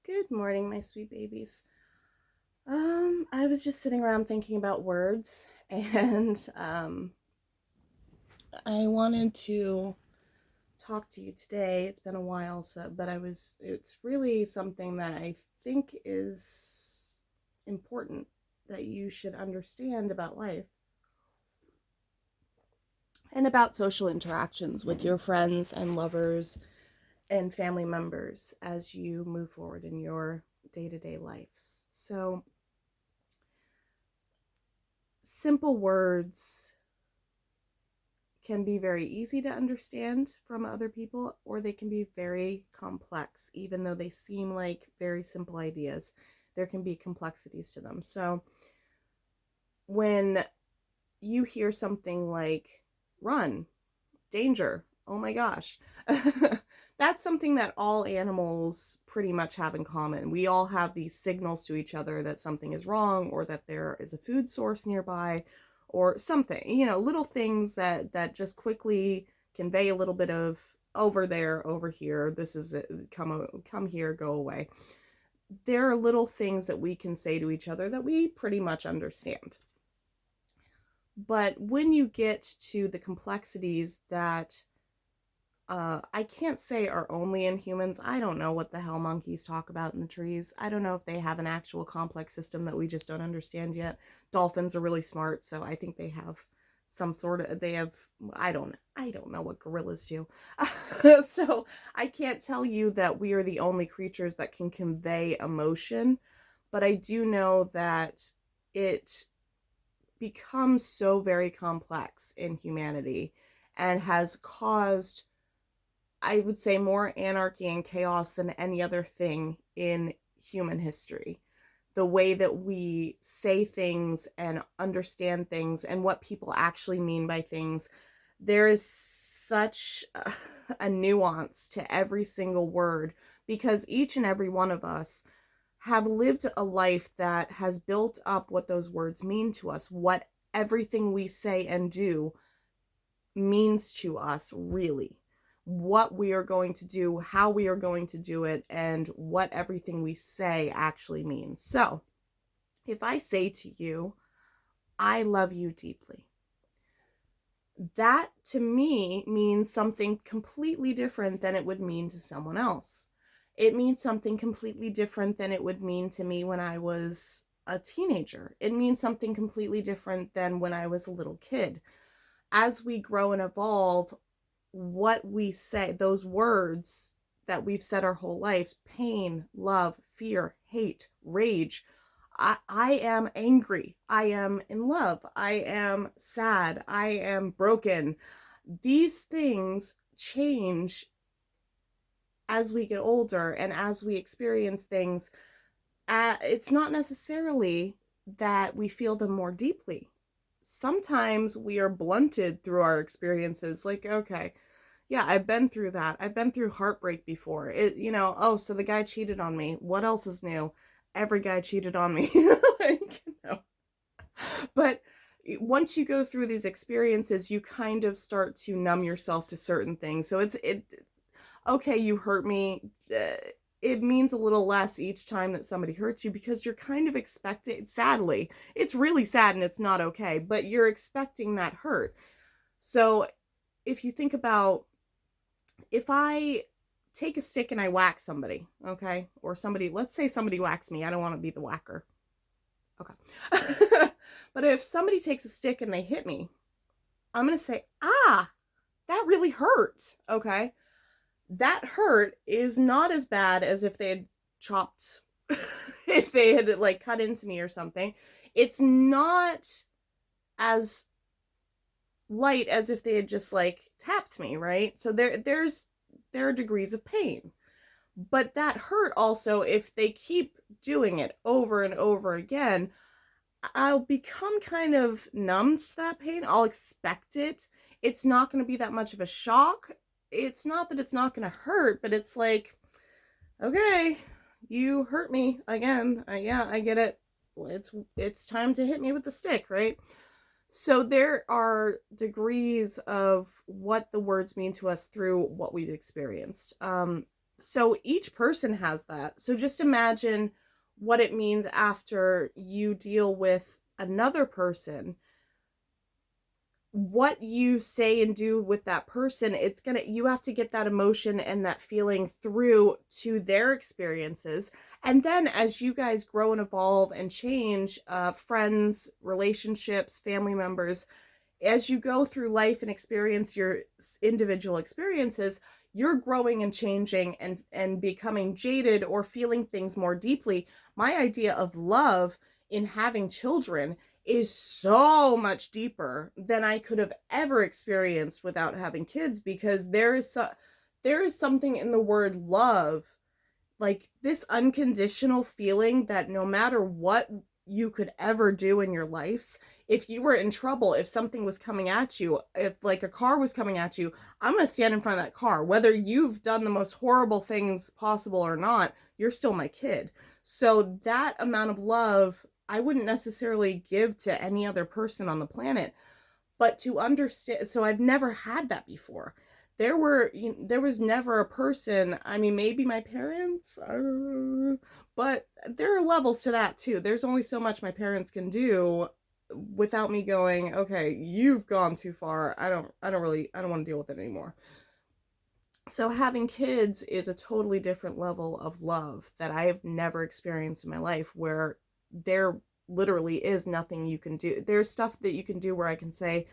Good morning, my sweet babies. I was just sitting around thinking about words, and I wanted to talk to you today. It's been a while, but it's really something that I think is important that you should understand about life and about social interactions with your friends and lovers and family members as you move forward in your day-to-day lives. So, simple words can be very easy to understand from other people, or they can be very complex. Even though they seem like very simple ideas, there can be complexities to them. So when you hear something like run, danger, oh my gosh, that's something that all animals pretty much have in common. We all have these signals to each other that something is wrong, or that there is a food source nearby, or something, little things that just quickly convey a little bit of over there, over here, this is it, come here, go away. There are little things that we can say to each other that we pretty much understand. But when you get to the complexities that I can't say are only in humans. I don't know what the hell monkeys talk about in the trees. I don't know if they have an actual complex system that we just don't understand yet. Dolphins are really smart, so I think they have some sort of they have I don't know what gorillas do. So I can't tell you that we are the only creatures that can convey emotion, but I do know that it becomes so very complex in humanity and has caused, I would say, more anarchy and chaos than any other thing in human history. The way that we say things and understand things and what people actually mean by things, there is such a nuance to every single word, because each and every one of us have lived a life that has built up what those words mean to us, what everything we say and do means to us, really. What we are going to do, how we are going to do it, and what everything we say actually means. So, if I say to you, I love you deeply, that to me means something completely different than it would mean to someone else. It means something completely different than it would mean to me when I was a teenager. It means something completely different than when I was a little kid. As we grow and evolve, what we say, those words that we've said our whole lives, pain, love, fear, hate, rage, I am angry, I am in love, I am sad, I am broken. These things change as we get older and as we experience things. It's not necessarily that we feel them more deeply. Sometimes we are blunted through our experiences. Like, okay, yeah, I've been through that. I've been through heartbreak before. Oh, so the guy cheated on me. What else is new? Every guy cheated on me. like, you know. But once you go through these experiences, you kind of start to numb yourself to certain things. So okay, you hurt me. It means a little less each time that somebody hurts you, because you're kind of expecting, sadly, it's really sad and it's not okay, but you're expecting that hurt. So if you think about, if I take a stick and I whack somebody, okay, or somebody, let's say somebody whacks me, I don't want to be the whacker, okay. But if somebody takes a stick and they hit me, I'm going to say, that really hurt, okay. That hurt is not as bad as if they had chopped, if they had like cut into me or something. It's not as light as if they had just like tapped me, right? So there are degrees of pain. But that hurt also, if they keep doing it over and over again, I'll become kind of numb to that pain. I'll expect it. It's not going to be that much of a shock. It's not that it's not going to hurt, but it's like, okay, you hurt me again. Yeah, I get it. It's time to hit me with the stick, right? So there are degrees of what the words mean to us through what we've experienced. So each person has that. So just imagine what it means after you deal with another person. What you say and do with that person, it's gonna, you have to get that emotion and that feeling through to their experiences. And then as you guys grow and evolve and change, friends, relationships, family members, as you go through life and experience your individual experiences, you're growing and changing and becoming jaded or feeling things more deeply. My idea of love in having children is so much deeper than I could have ever experienced without having kids, because there is something in the word love, like this unconditional feeling that no matter what you could ever do in your lives, if you were in trouble, if something was coming at you, if like a car was coming at you, I'm going to stand in front of that car. Whether you've done the most horrible things possible or not, you're still my kid. So that amount of love, I wouldn't necessarily give to any other person on the planet. But to understand, so I've never had that before. There was never a person, I mean, maybe my parents, but there are levels to that too. There's only so much my parents can do without me going, okay, you've gone too far. I don't want to deal with it anymore. So having kids is a totally different level of love that I have never experienced in my life, where there literally is nothing you can do. There's stuff that you can do where I can say,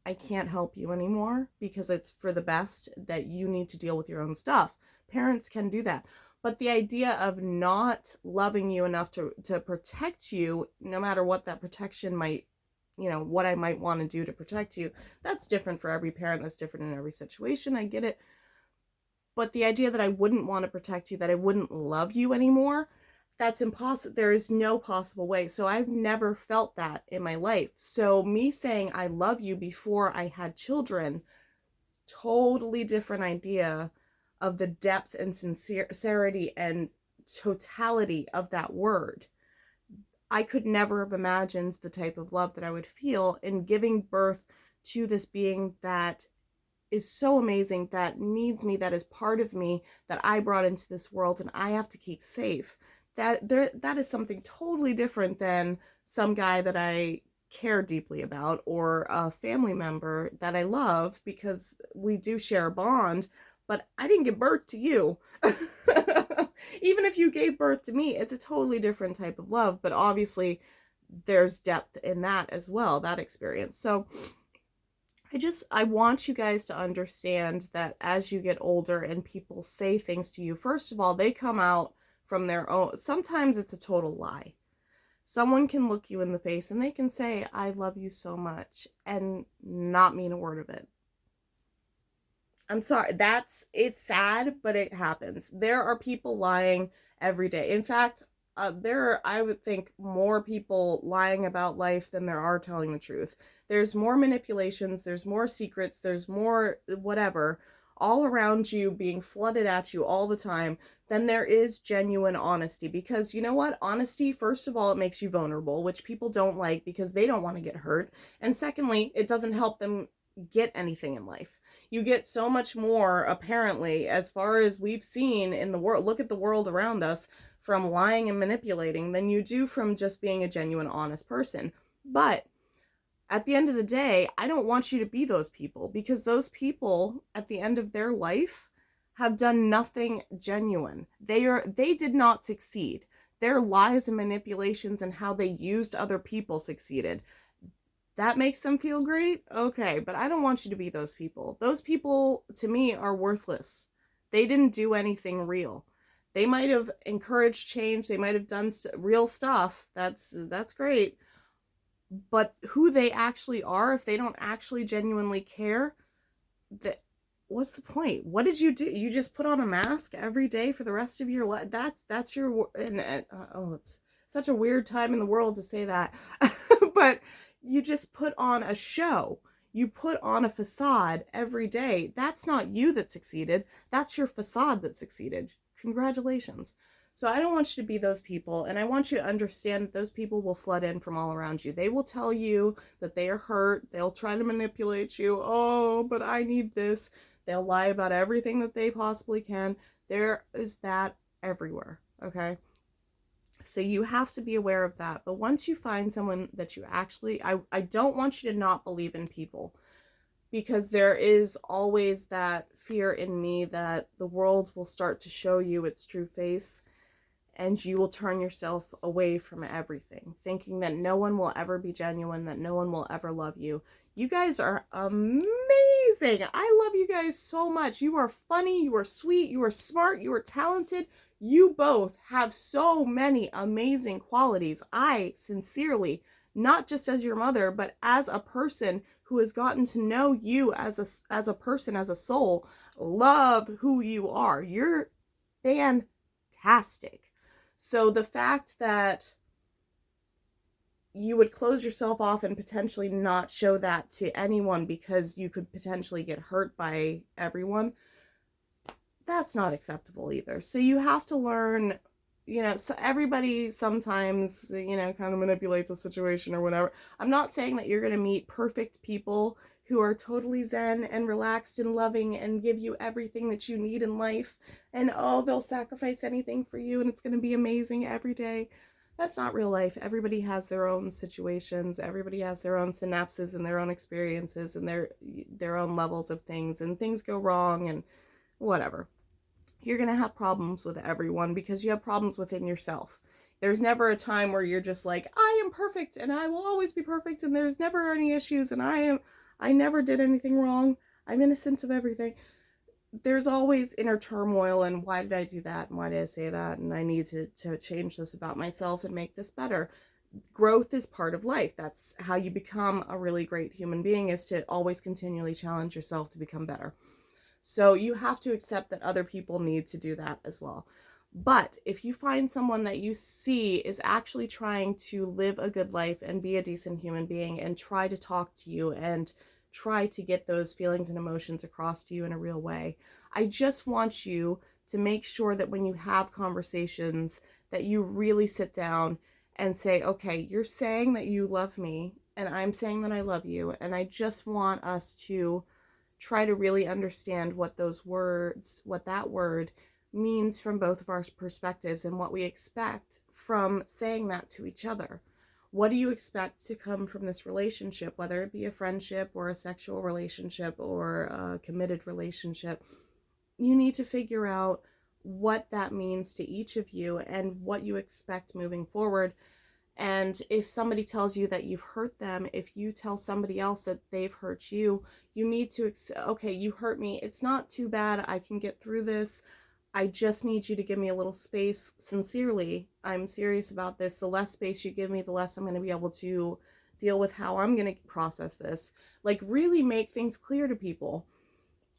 I can't help you anymore because it's for the best, that you need to deal with your own stuff. Parents can do that. But the idea of not loving you enough to protect you, no matter what that protection might, what I might want to do to protect you, that's different for every parent. That's different in every situation. I get it. But the idea that I wouldn't want to protect you, that I wouldn't love you anymore, that's impossible. There is no possible way. So I've never felt that in my life. So me saying I love you before I had children, totally different idea of the depth and sincerity and totality of that word. I could never have imagined the type of love that I would feel in giving birth to this being that is so amazing, that needs me, that is part of me, that I brought into this world and I have to keep safe. That is something totally different than some guy that I care deeply about, or a family member that I love because we do share a bond, but I didn't give birth to you. Even if you gave birth to me, it's a totally different type of love, but obviously there's depth in that as well, that experience. So I want you guys to understand that as you get older and people say things to you, first of all, they come out from their own. Sometimes it's a total lie. Someone can look you in the face and they can say, I love you so much, and not mean a word of it. I'm sorry. It's sad, but it happens. There are people lying every day. In fact, there are, I would think, more people lying about life than there are telling the truth. There's more manipulations, there's more secrets, there's more whatever all around you being flooded at you all the time than there is genuine honesty. Because you know what? Honesty, first of all, it makes you vulnerable, which people don't like because they don't want to get hurt. And secondly, it doesn't help them get anything in life. You get so much more, apparently, as far as we've seen in the world. Look at the world around us, from lying and manipulating than you do from just being a genuine, honest person. But at the end of the day, I don't want you to be those people, because those people at the end of their life have done nothing genuine. They did not succeed. Their lies and manipulations and how they used other people succeeded. That makes them feel great? Okay, but I don't want you to be those people. Those people, to me, are worthless. They didn't do anything real. They might have encouraged change. They might have done real stuff. That's great. But who they actually are, if they don't actually genuinely care, that what's the point? What did you do? You just put on a mask every day for the rest of your life. That's your oh, it's such a weird time in the world to say that. But you just put on a show. You put on a facade every day. That's not you that succeeded. That's your facade that succeeded. Congratulations. So I don't want you to be those people, and I want you to understand that those people will flood in from all around you. They will tell you that they are hurt. They'll try to manipulate you. Oh, but I need this. They'll lie about everything that they possibly can. There is that everywhere, okay? So you have to be aware of that. But once you find someone that you actually, I don't want you to not believe in people, because there is always that fear in me that the world will start to show you its true face, and you will turn yourself away from everything, thinking that no one will ever be genuine, that no one will ever love you. You guys are amazing. I love you guys so much. You are funny, you are sweet, you are smart, you are talented. You both have so many amazing qualities. I sincerely, not just as your mother, but as a person who has gotten to know you as a person, as a soul, love who you are. You're fantastic. So the fact that you would close yourself off and potentially not show that to anyone because you could potentially get hurt by everyone, that's not acceptable either. So you have to learn, so everybody sometimes, kind of manipulates a situation or whatever. I'm not saying that you're going to meet perfect people who are totally zen and relaxed and loving and give you everything that you need in life, and they'll sacrifice anything for you and it's going to be amazing every day. That's not real life. Everybody has their own situations, everybody has their own synapses and their own experiences and their own levels of things, and things go wrong and whatever. You're going to have problems with everyone because you have problems within yourself. There's never a time where you're just like, I am perfect and I will always be perfect and there's never any issues and I never did anything wrong. I'm innocent of everything. There's always inner turmoil, and why did I do that, and why did I say that, and I need to change this about myself and make this better. Growth is part of life. That's how you become a really great human being, is to always continually challenge yourself to become better. So you have to accept that other people need to do that as well. But if you find someone that you see is actually trying to live a good life and be a decent human being and try to talk to you and try to get those feelings and emotions across to you in a real way, I just want you to make sure that when you have conversations that you really sit down and say, okay, you're saying that you love me and I'm saying that I love you, and I just want us to try to really understand what that word means from both of our perspectives, and what we expect from saying that to each other. What do you expect to come from this relationship, whether it be a friendship or a sexual relationship or a committed relationship? You need to figure out what that means to each of you and what you expect moving forward. And if somebody tells you that you've hurt them, if you tell somebody else that they've hurt you, you need to, okay, you hurt me. It's not too bad. I can get through this. I just need you to give me a little space. Sincerely, I'm serious about this. The less space you give me, the less I'm going to be able to deal with how I'm going to process this. Like, really make things clear to people.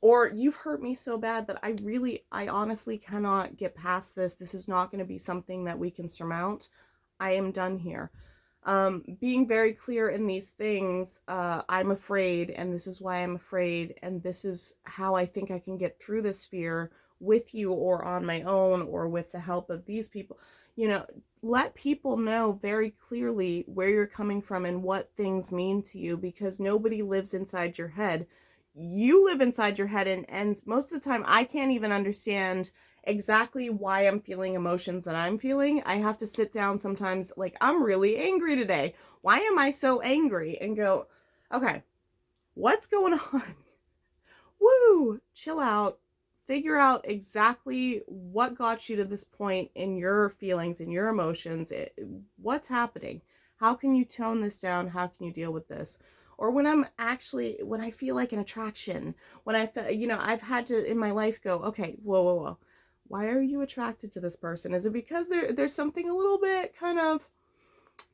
Or, you've hurt me so bad that I honestly cannot get past this. This is not going to be something that we can surmount. I am done here. Being very clear in these things. I'm afraid, and this is why I'm afraid, and this is how I think I can get through this fear with you or on my own or with the help of these people. Let people know very clearly where you're coming from and what things mean to you, because nobody lives inside your head. You live inside your head, and most of the time I can't even understand exactly why I'm feeling emotions that I'm feeling. I have to sit down sometimes, like, I'm really angry today. Why am I so angry? And go, okay, what's going on? Woo, chill out. Figure out exactly what got you to this point in your feelings and your emotions. What's happening? How can you tone this down? How can you deal with this? Or when I feel like an attraction, when I feel, I've had to in my life go, okay, whoa. Why are you attracted to this person? Is it because there's something a little bit kind of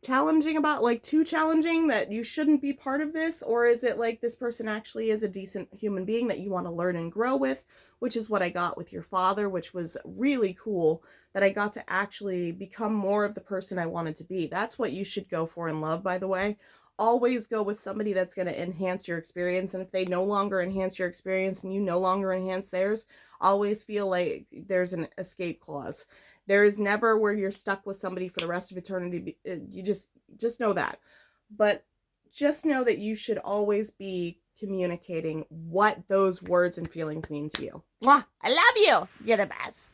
challenging about, like, too challenging that you shouldn't be part of this? Or is it like this person actually is a decent human being that you want to learn and grow with, which is what I got with your father, which was really cool, that I got to actually become more of the person I wanted to be. That's what you should go for in love, by the way. Always go with somebody that's going to enhance your experience, and if they no longer enhance your experience and you no longer enhance theirs, always feel like there's an escape clause. There is never where you're stuck with somebody for the rest of eternity. You just know that. But just know that you should always be communicating what those words and feelings mean to you. Mwah! I love you. You're the best.